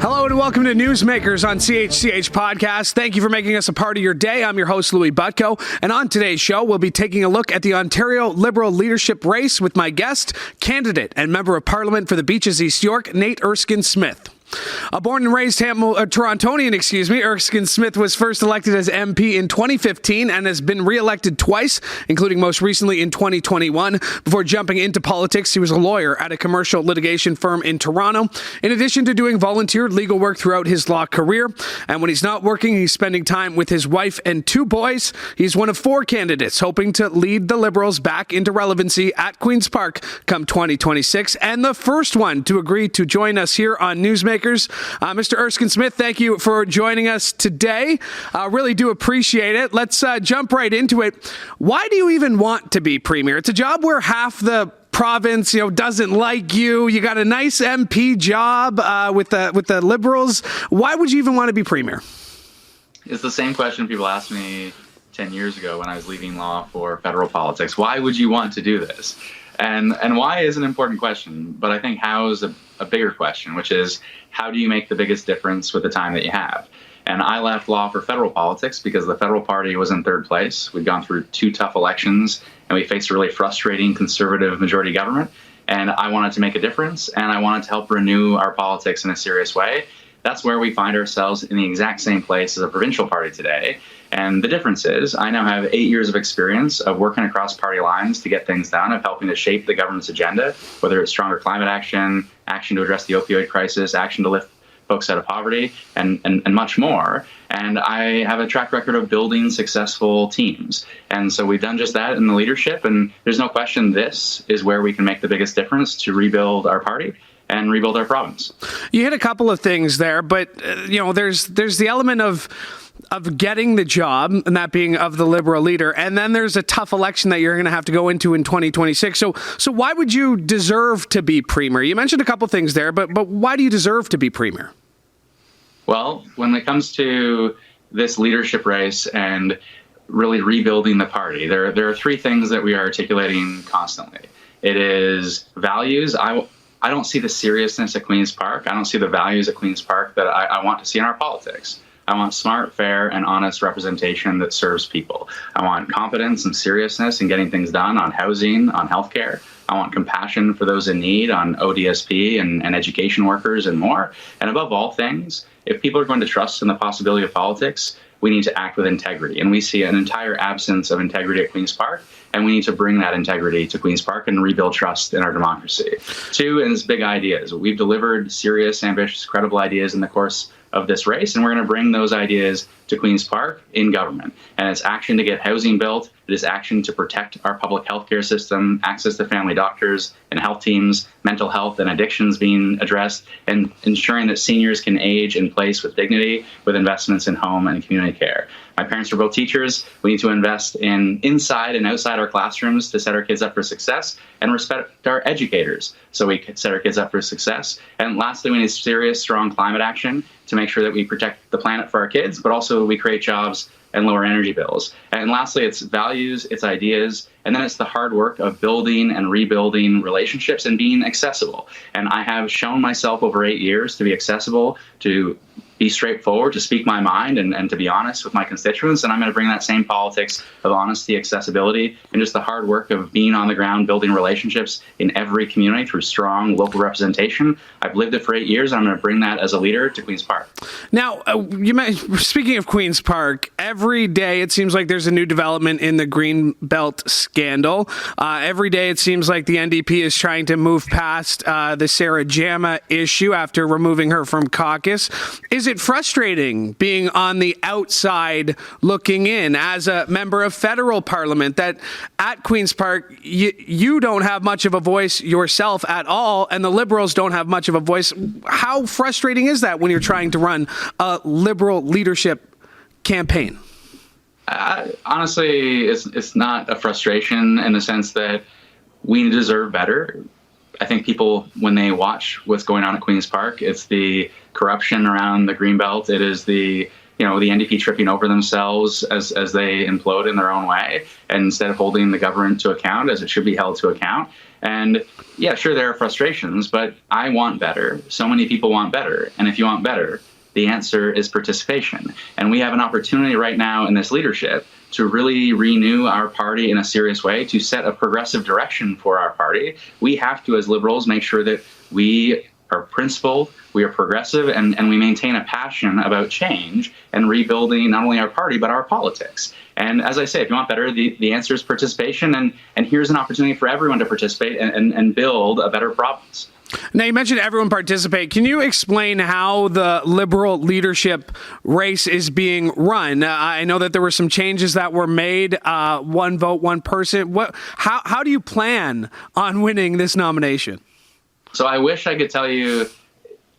Hello and welcome to Newsmakers on CHCH Podcast. Thank you for making us a part of your day. I'm your host, Louie Butko, and on today's show, we'll be taking a look at the Ontario Liberal leadership race with my guest, candidate and member of Parliament for the Beaches East York, Nate Erskine-Smith. A born and raised Torontonian, Erskine-Smith was first elected as MP in 2015 and has been re-elected twice, including most recently in 2021. Before jumping into politics, he was a lawyer at a commercial litigation firm in Toronto, in addition to doing volunteer legal work throughout his law career. And when he's not working, he's spending time with his wife and two boys. He's one of four candidates hoping to lead the Liberals back into relevancy at Queen's Park come 2026, and the first one to agree to join us here on Newsmakers. Mr. Erskine-Smith, thank you for joining us today. Really do appreciate it. Let's jump right into it. Why do you even want to be Premier? It's a job where half the province, doesn't like you. You got a nice MP job with the Liberals. Why would you even want to be Premier? It's the same question people asked me 10 years ago when I was leaving law for federal politics. Why would you want to do this? And why is an important question, but I think how is a bigger question, which is how do you make the biggest difference with the time that you have? And I left law for federal politics because the federal party was in third place. We'd gone through two tough elections and we faced a really frustrating conservative majority government. And I wanted to make a difference and I wanted to help renew our politics in a serious way. That's where we find ourselves in the exact same place as a provincial party today. And the difference is I now have 8 years of experience of working across party lines to get things done, of helping to shape the government's agenda, whether it's stronger climate action, action to address the opioid crisis, action to lift folks out of poverty, and much more. And I have a track record of building successful teams. And so we've done just that in the leadership. And there's no question this is where we can make the biggest difference to rebuild our party and rebuild our province. You hit a couple of things there, but there's the element of getting the job, and that being of the Liberal leader, and then there's a tough election that you're going to have to go into in 2026. So why would you deserve to be Premier? You mentioned a couple things there, but why do you deserve to be Premier? Well, when it comes to this leadership race and really rebuilding the party, there are three things that we are articulating constantly. It is values. I don't see the seriousness at Queen's Park. I don't see the values at Queen's Park that I want to see in our politics. I want smart, fair, and honest representation that serves people. I want competence and seriousness in getting things done on housing, on healthcare. I want compassion for those in need on ODSP and education workers and more. And above all things, if people are going to trust in the possibility of politics, we need to act with integrity. And we see an entire absence of integrity at Queen's Park, and we need to bring that integrity to Queen's Park and rebuild trust in our democracy. Two is big ideas. We've delivered serious, ambitious, credible ideas in the course of this race, and we're going to bring those ideas to Queen's Park in government. And it's action to get housing built. It is action to protect our public healthcare system, access to family doctors and health teams, mental health and addictions being addressed, and ensuring that seniors can age in place with dignity with investments in home and community care. My parents are both teachers. We need to invest in inside and outside our classrooms to set our kids up for success and respect our educators so we can set our kids up for success. And lastly, we need serious, strong climate action to make sure that we protect the planet for our kids, but also we create jobs and lower energy bills. And lastly, it's values, it's ideas, and then it's the hard work of building and rebuilding relationships and being accessible. And I have shown myself over 8 years to be accessible, to be straightforward, to speak my mind, and to be honest with my constituents. And I'm going to bring that same politics of honesty, accessibility, and just the hard work of being on the ground, building relationships in every community through strong local representation. I've lived it for 8 years, and I'm going to bring that as a leader to Queen's Park. Now, speaking of Queen's Park, every day it seems like there's a new development in the Greenbelt scandal. Every day it seems like the NDP is trying to move past the Sarah Jama issue after removing her from caucus. Is it frustrating being on the outside looking in as a member of federal parliament that at Queen's Park, you don't have much of a voice yourself at all, and the Liberals don't have much of a voice? How frustrating is that when you're trying to run a Liberal leadership campaign? Honestly, it's not a frustration in the sense that we deserve better. I think people, when they watch what's going on at Queen's Park, it's the corruption around the Greenbelt. It is the the NDP tripping over themselves as they implode in their own way, and instead of holding the government to account as it should be held to account. And yeah, sure, there are frustrations, but I want better. So many people want better. And if you want better, the answer is participation. And we have an opportunity right now in this leadership to really renew our party in a serious way, to set a progressive direction for our party. We have to, as Liberals, make sure that we are principled, we are progressive, and we maintain a passion about change and rebuilding not only our party, but our politics. And as I say, if you want better, the answer is participation. And here's an opportunity for everyone to participate and build a better province. Now, you mentioned everyone participate. Can you explain how the Liberal leadership race is being run? I know that there were some changes that were made, one vote, one person. How do you plan on winning this nomination? So I wish I could tell you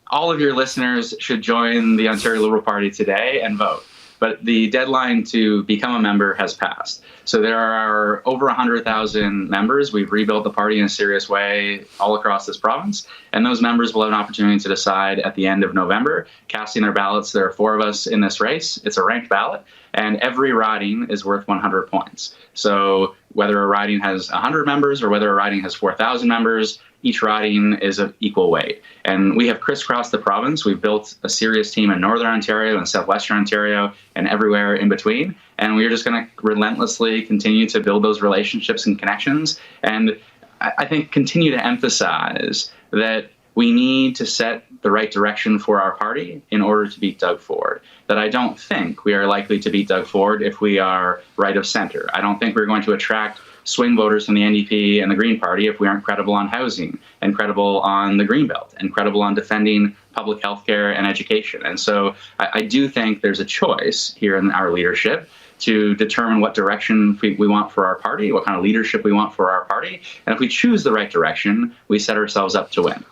all of your listeners should join the Ontario Liberal Party today and vote. But the deadline to become a member has passed. So there are over 100,000 members. We've rebuilt the party in a serious way all across this province. And those members will have an opportunity to decide at the end of November, casting their ballots. There are 4 of us in this race. It's a ranked ballot. And every riding is worth 100 points. So whether a riding has 100 members or whether a riding has 4,000 members, each riding is of equal weight. And we have crisscrossed the province. We've built a serious team in Northern Ontario and Southwestern Ontario and everywhere in between. And we're just going to relentlessly continue to build those relationships and connections. And I think continue to emphasize that we need to set the right direction for our party in order to beat Doug Ford. That I don't think we are likely to beat Doug Ford if we are right of center. I don't think we're going to attract swing voters from the NDP and the Green Party if we aren't credible on housing and credible on the Greenbelt and credible on defending public health care and education. And so I do think there's a choice here in our leadership to determine what direction we want for our party, what kind of leadership we want for our party. And if we choose the right direction, we set ourselves up to win.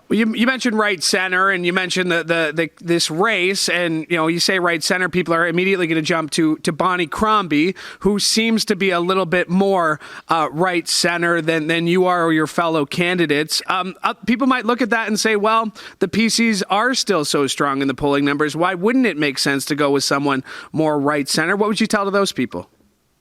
You mentioned right center, and you mentioned this race, and you say right center, people are immediately going to jump to Bonnie Crombie, who seems to be a little bit more right center than you are or your fellow candidates. People might look at that and say, well, the PCs are still so strong in the polling numbers. Why wouldn't it make sense to go with someone more right center? What would you tell to those people?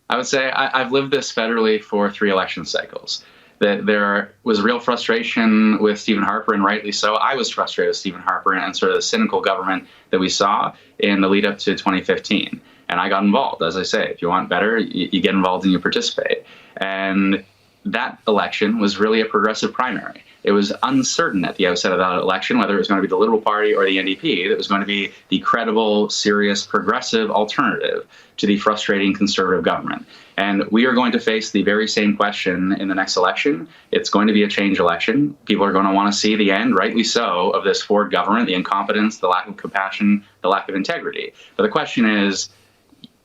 I would say I've lived this federally for 3 election cycles. That there was real frustration with Stephen Harper, and rightly so. I was frustrated with Stephen Harper and sort of the cynical government that we saw in the lead up to 2015. And I got involved. As I say, if you want better, you get involved and you participate. And that election was really a progressive primary. It was uncertain at the outset of that election whether it was going to be the Liberal Party or the NDP that was going to be the credible, serious, progressive alternative to the frustrating Conservative government. And we are going to face the very same question in the next election. It's going to be a change election. People are going to want to see the end, rightly so, of this Ford government, the incompetence, the lack of compassion, the lack of integrity. But the question is,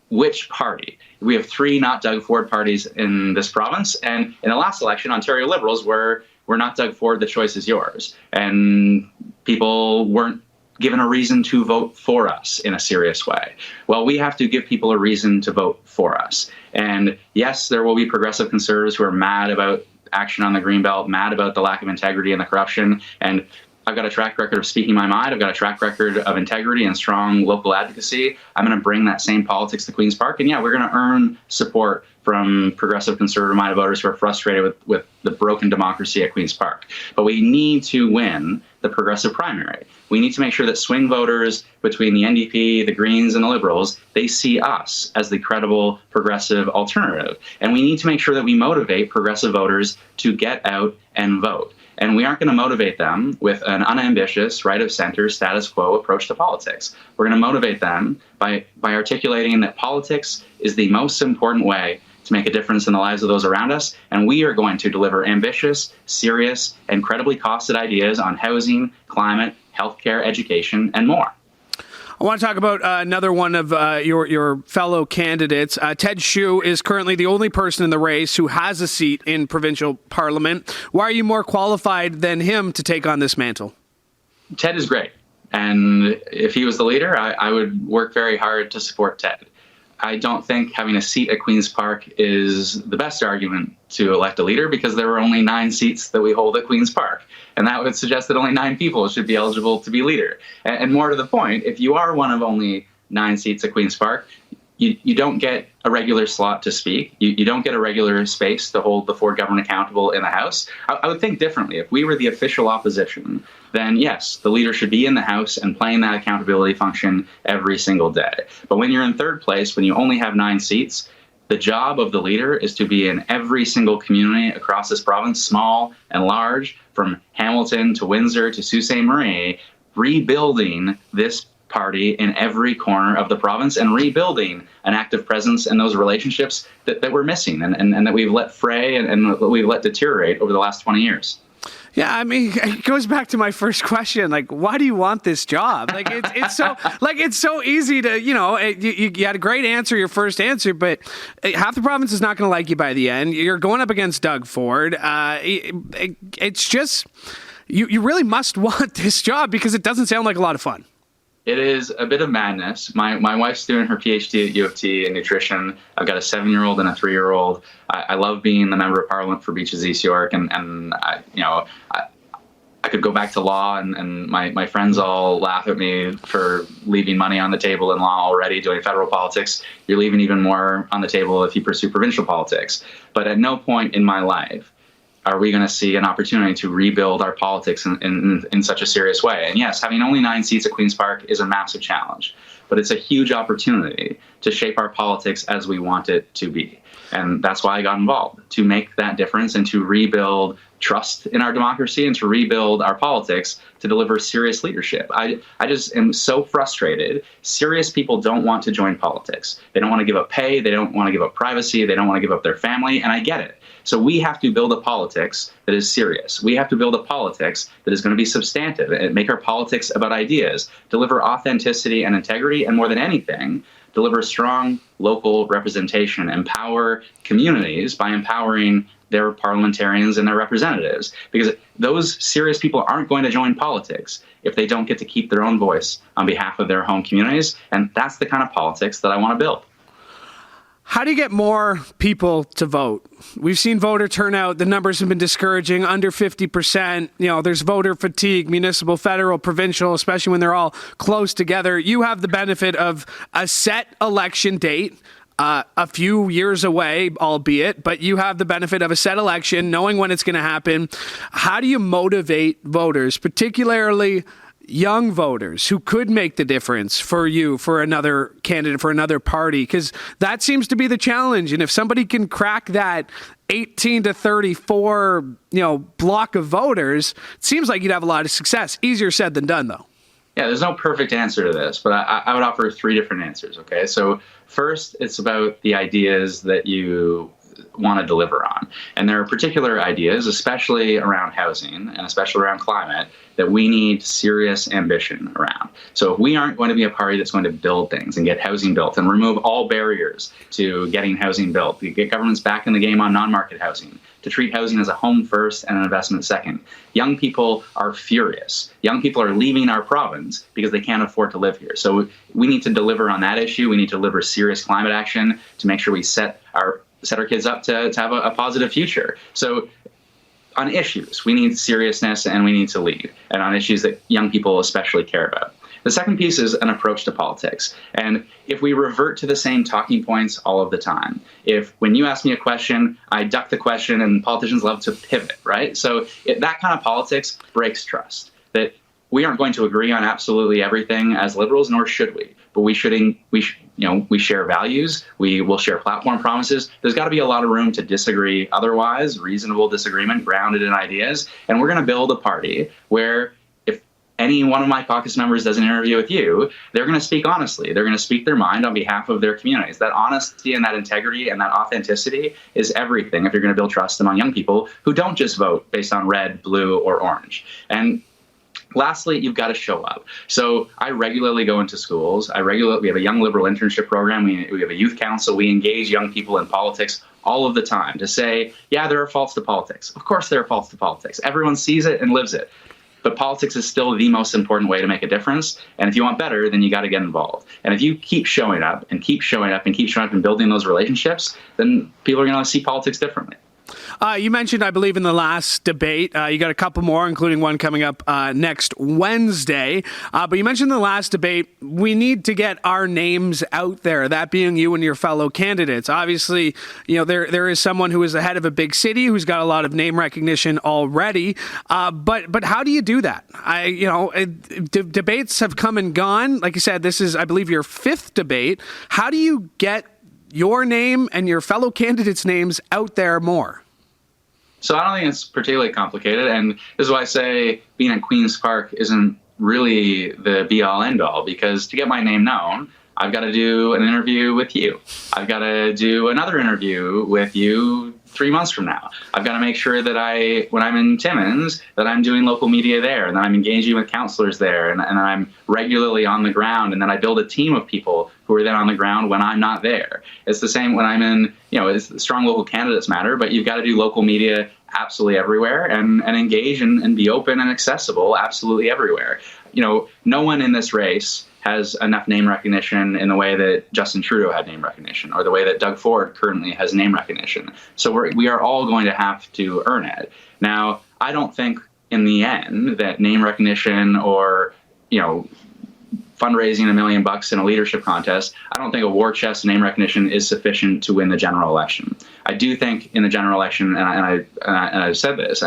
which party? We have 3 not Doug Ford parties in this province. And in the last election, Ontario Liberals were not Doug Ford, the choice is yours. And people weren't given a reason to vote for us in a serious way. Well, we have to give people a reason to vote for us. And yes, there will be progressive Conservatives who are mad about action on the Greenbelt, mad about the lack of integrity and the corruption. And I've got a track record of speaking my mind. I've got a track record of integrity and strong local advocacy. I'm going to bring that same politics to Queen's Park. And yeah, we're going to earn support from progressive Conservative-minded voters who are frustrated with the broken democracy at Queen's Park. But we need to win the progressive primary. We need to make sure that swing voters between the NDP, the Greens, and the Liberals, they see us as the credible progressive alternative. And we need to make sure that we motivate progressive voters to get out and vote. And we aren't going to motivate them with an unambitious, right-of-center, status quo approach to politics. We're going to motivate them by articulating that politics is the most important way to make a difference in the lives of those around us. And we are going to deliver ambitious, serious, and credibly costed ideas on housing, climate, healthcare, education, and more. I want to talk about another one of your fellow candidates. Ted Hsu is currently the only person in the race who has a seat in provincial parliament. Why are you more qualified than him to take on this mantle? Ted is great. And if he was the leader, I would work very hard to support Ted. I don't think having a seat at Queen's Park is the best argument to elect a leader because there are only 9 seats that we hold at Queen's Park. And that would suggest that only 9 people should be eligible to be leader. And more to the point, if you are one of only 9 seats at Queen's Park, you don't get a regular slot to speak. You don't get a regular space to hold the Ford government accountable in the House. I would think differently. If we were the official opposition, then yes, the leader should be in the House and playing that accountability function every single day. But when you're in third place, when you only have 9 seats, the job of the leader is to be in every single community across this province, small and large, from Hamilton to Windsor to Sault Ste. Marie, rebuilding this party in every corner of the province and rebuilding an active presence in those relationships that we're missing and that we've let fray and that we've let deteriorate over the last 20 years. Yeah, I mean, it goes back to my first question. Like, why do you want this job? Like, it's so easy to, you had a great answer, your first answer, but half the province is not going to like you by the end. You're going up against Doug Ford. It's just, you really must want this job because it doesn't sound like a lot of fun. It is a bit of madness. My wife's doing her PhD at U of T in nutrition. I've got a 7-year-old and a 3-year-old. I love being the member of parliament for Beaches East York, and I could go back to law, and my friends all laugh at me for leaving money on the table in law already, doing federal politics. You're leaving even more on the table if you pursue provincial politics. But at no point in my life are we going to see an opportunity to rebuild our politics in such a serious way? And yes, having only 9 seats at Queen's Park is a massive challenge, but it's a huge opportunity to shape our politics as we want it to be. And that's why I got involved, to make that difference and to rebuild trust in our democracy and to rebuild our politics to deliver serious leadership. I just am so frustrated. Serious people don't want to join politics. They don't want to give up pay. They don't want to give up privacy. They don't want to give up their family. And I get it. So we have to build a politics that is serious. We have to build a politics that is going to be substantive and make our politics about ideas, deliver authenticity and integrity, and more than anything, deliver strong local representation, empower communities by empowering their parliamentarians and their representatives. Because those serious people aren't going to join politics if they don't get to keep their own voice on behalf of their home communities. And that's the kind of politics that I want to build. How do you get more people to vote? We've seen voter turnout. The numbers have been discouraging, under 50%. There's voter fatigue, municipal, federal, provincial, especially when they're all close together. You have the benefit of a set election date, a few years away, albeit, but you have the benefit of a set election, knowing when it's going to happen. How do you motivate voters, particularly young voters who could make the difference for you, for another candidate, for another party? Because that seems to be the challenge. And if somebody can crack that 18 to 34, block of voters, it seems like you'd have a lot of success. Easier said than done, though. Yeah, there's no perfect answer to this, but I would offer 3 different answers. Okay, so first, it's about the ideas that you want to deliver on. And there are particular ideas, especially around housing and especially around climate, that we need serious ambition around. So if we aren't going to be a party that's going to build things and get housing built and remove all barriers to getting housing built, to get governments back in the game on non-market housing, to treat housing as a home first and an investment second. Young people are furious. Young people are leaving our province because they can't afford to live here. So we need to deliver on that issue. We need to deliver serious climate action to make sure we set our kids up to have a positive future. So on issues, we need seriousness and we need to lead, and on issues that young people especially care about. The second piece is an approach to politics. And if we revert to the same talking points all of the time, if when you ask me a question, I duck the question, and politicians love to pivot, right? So that kind of politics breaks trust. That we aren't going to agree on absolutely everything as liberals, nor should we. But we share values. We will share platform promises. There's got to be a lot of room to disagree otherwise, reasonable disagreement grounded in ideas. And we're going to build a party where if any one of my caucus members does an interview with you, they're going to speak honestly. They're going to speak their mind on behalf of their communities. That honesty and that integrity and that authenticity is everything if you're going to build trust among young people who don't just vote based on red, blue, or orange. And lastly, you've got to show up. So I regularly go into schools. We have a young liberal internship program. We have a youth council. We engage young people in politics all of the time to say, yeah, there are faults to politics. Of course there are faults to politics. Everyone sees it and lives it. But politics is still the most important way to make a difference. And if you want better, then you got to get involved. And if you keep showing up and keep showing up and keep showing up and building those relationships, then people are going to see politics differently. You mentioned, I believe, in the last debate, you got a couple more, including one coming up next Wednesday. But you mentioned in the last debate, we need to get our names out there, that being you and your fellow candidates. Obviously, there is someone who is the head of a big city who's got a lot of name recognition already. But how do you do that? Debates have come and gone. Like you said, this is, I believe, your fifth debate. How do you get your name and your fellow candidates' names out there more? So I don't think it's particularly complicated, and this is why I say being at Queen's Park isn't really the be-all, end-all, because to get my name known, I've got to do an interview with you. I've got to do another interview with you 3 months from now. I've got to make sure that when I'm in Timmins, that I'm doing local media there, and that I'm engaging with councillors there, and I'm regularly on the ground, and then I build a team of people who are then on the ground when I'm not there. It's the same when I'm in, strong local candidates matter, but you've got to do local media absolutely everywhere and engage and be open and accessible absolutely everywhere. No one in this race has enough name recognition in the way that Justin Trudeau had name recognition, or the way that Doug Ford currently has name recognition. So we are all going to have to earn it. Now, I don't think in the end that name recognition or, fundraising $1 million in a leadership contest, I don't think a war chest name recognition is sufficient to win the general election. I do think in the general election, and I've said this,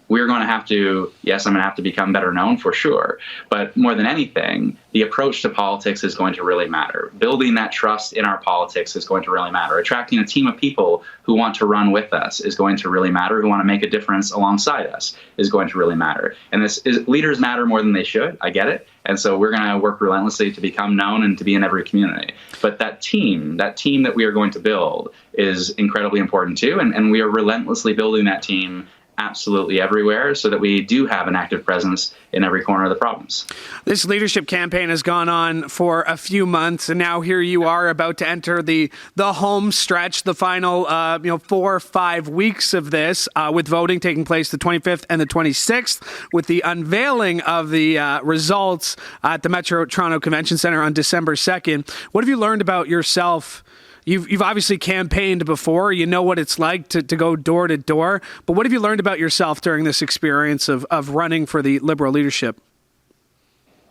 we're going to have to, yes, I'm going to have to become better known for sure. But more than anything, the approach to politics is going to really matter. Building that trust in our politics is going to really matter. Attracting a team of people who want to run with us is going to really matter, who want to make a difference alongside us is going to really matter. And leaders matter more than they should. I get it. And so we're going to work relentlessly to become known and to be in every community. But that team that we are going to build is incredibly important too. And we are relentlessly building that team absolutely everywhere so that we do have an active presence in every corner of the province. This leadership campaign has gone on for a few months, and now here you are about to enter the home stretch, the final 4 or 5 weeks of this, with voting taking place the 25th and the 26th, with the unveiling of the results at the Metro Toronto Convention Centre on December 2nd. What have you learned about yourself? You've obviously campaigned before. You know what it's like to go door to door. But what have you learned about yourself during this experience of running for the Liberal leadership?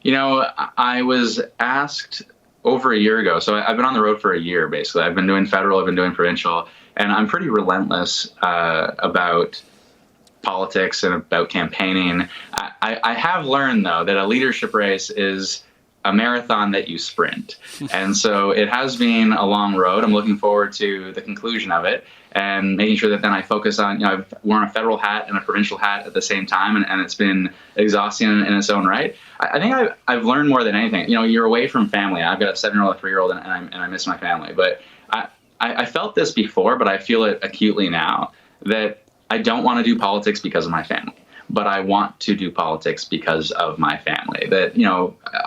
I was asked over a year ago. So I've been on the road for a year, basically. I've been doing federal, I've been doing provincial, and I'm pretty relentless about politics and about campaigning. I have learned, though, that a leadership race is a marathon that you sprint. And so it has been a long road. I'm looking forward to the conclusion of it and making sure that then I focus on, I've worn a federal hat and a provincial hat at the same time, and it's been exhausting in its own right. I think I've learned more than anything. You're away from family. I've got a 7-year-old, a 3-year-old, and I miss my family. But I felt this before, but I feel it acutely now, that I don't want to do politics because of my family. But I want to do politics because of my family. That,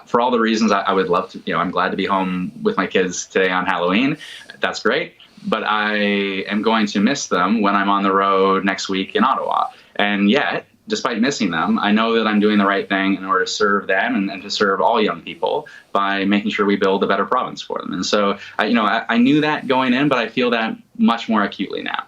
for all the reasons I would love to, I'm glad to be home with my kids today on Halloween. That's great. But I am going to miss them when I'm on the road next week in Ottawa. And yet, despite missing them, I know that I'm doing the right thing in order to serve them and to serve all young people by making sure we build a better province for them. And so, I knew that going in, but I feel that much more acutely now.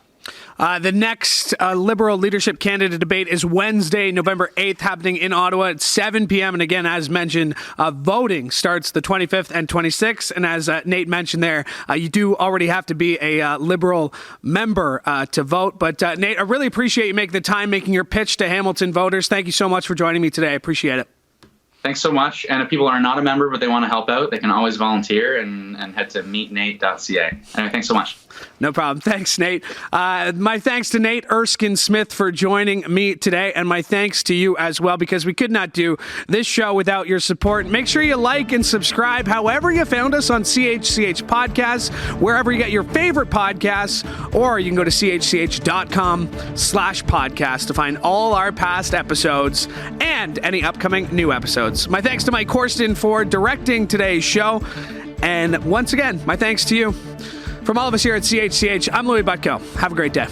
The next Liberal leadership candidate debate is Wednesday, November 8th, happening in Ottawa at 7 p.m. And again, as mentioned, voting starts the 25th and 26th. And as Nate mentioned there, you do already have to be a Liberal member to vote. But Nate, I really appreciate you making the time, making your pitch to Hamilton voters. Thank you so much for joining me today. I appreciate it. Thanks so much. And if people are not a member but they want to help out, they can always volunteer and head to meetnate.ca. Anyway, thanks so much. No problem. Thanks, Nate. My thanks to Nate Erskine-Smith for joining me today, and my thanks to you as well, because we could not do this show without your support. Make sure you like and subscribe however you found us on CHCH Podcasts, wherever you get your favorite podcasts, or you can go to chch.com/podcast to find all our past episodes and any upcoming new episodes. My thanks to Mike Horston for directing today's show. And once again, my thanks to you. From all of us here at CHCH, I'm Louie Butko. Have a great day.